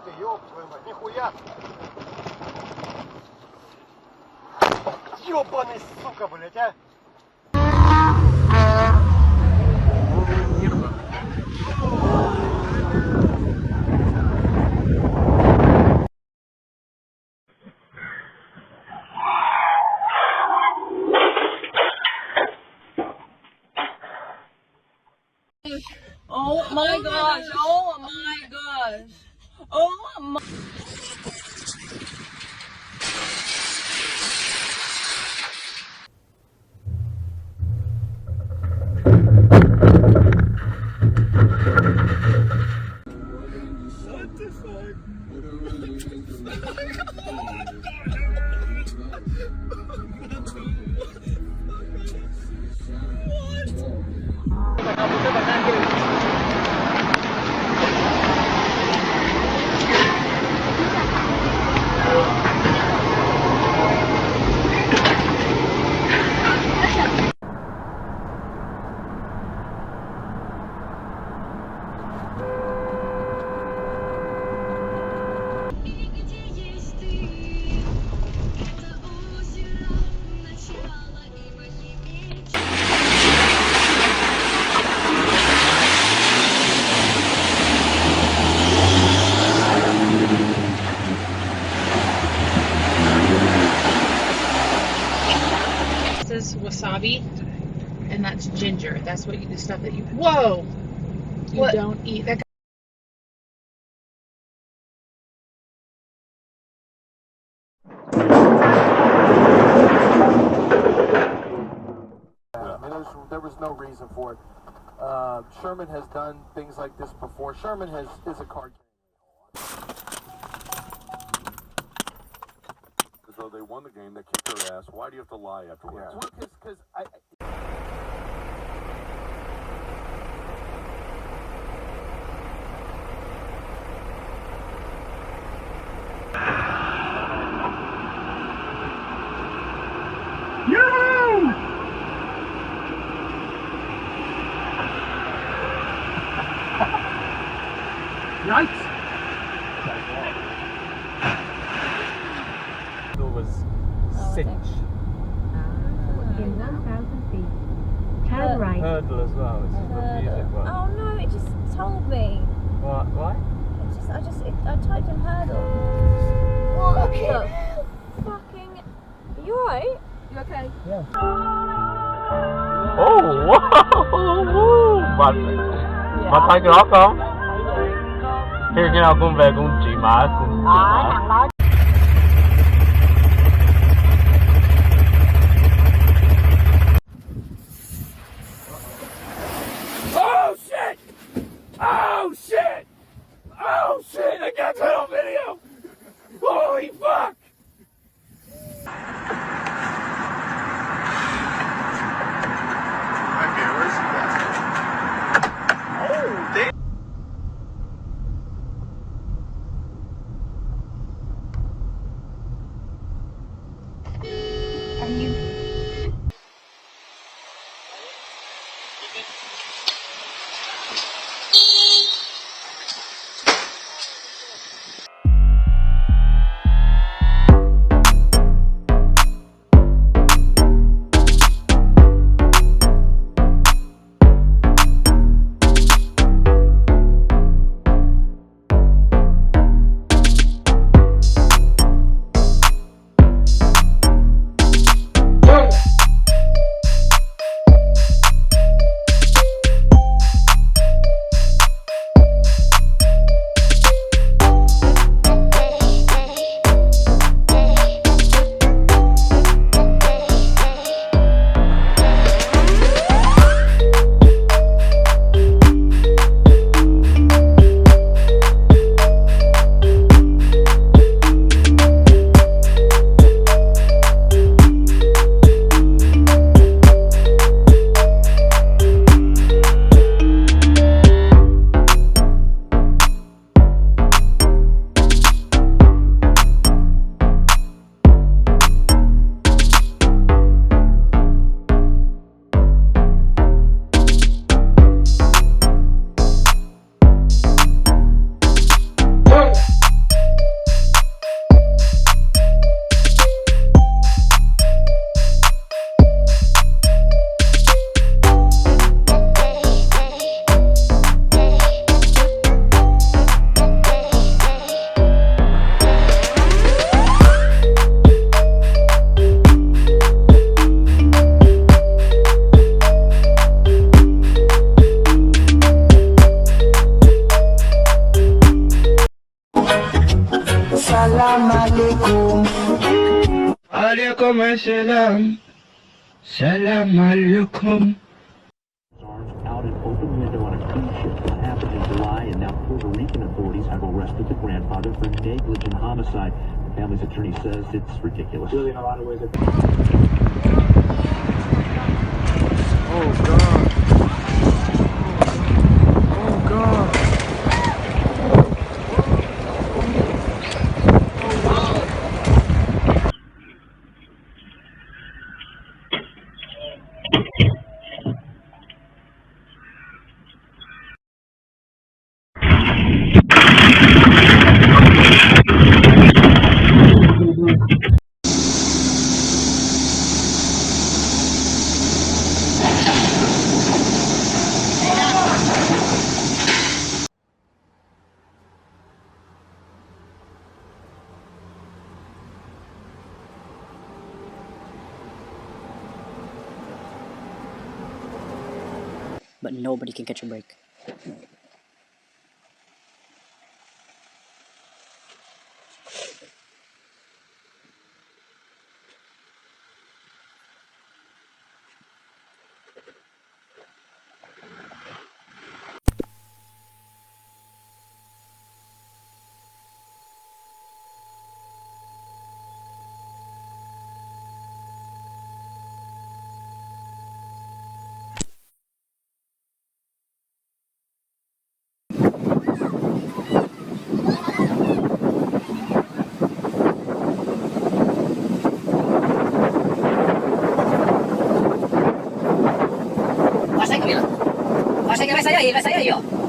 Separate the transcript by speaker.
Speaker 1: ты, ёб твою мать, нихуя! Ёбаный, сука, блядь, а!
Speaker 2: Oh my gosh, oh my gosh, oh my...
Speaker 1: What the fuck?
Speaker 3: Wasabi, and that's ginger. That's what the stuff that you what? Don't eat that.
Speaker 1: There was no reason for it. Sherman has done things like this before. Sherman is a card.
Speaker 4: So they won the game, they kicked their ass. Why do you have to lie afterwards?
Speaker 1: Yeah. Well, because
Speaker 5: Yikes!
Speaker 6: It was cinch.
Speaker 7: In 1,000 feet. Turn right.
Speaker 6: Hurdle as well. This is the music one.
Speaker 2: Oh no, it just told me.
Speaker 6: What? Why?
Speaker 2: I typed in hurdle. What the fucking... You alright? You okay?
Speaker 6: Yeah. Oh, wow! Mặt thấy cái đó không? Khi nào con về con chỉ má con
Speaker 2: Thằng đó.
Speaker 4: Oh shit! Oh shit! Oh shit! I got that on video! Holy fuck!
Speaker 1: Okay, where's he at? Oh, damn!
Speaker 4: salam. Salam alaikum.
Speaker 5: Arms out an open window on a cruise ship. What happened in July, and now Puerto Rican authorities have arrested the grandfather for negligent homicide. The family's attorney says it's ridiculous. Really, in a lot of ways,
Speaker 1: Oh God. Oh God.
Speaker 8: But nobody can catch a break. Pasay ka, Mila. Pasay ka, saya iyo.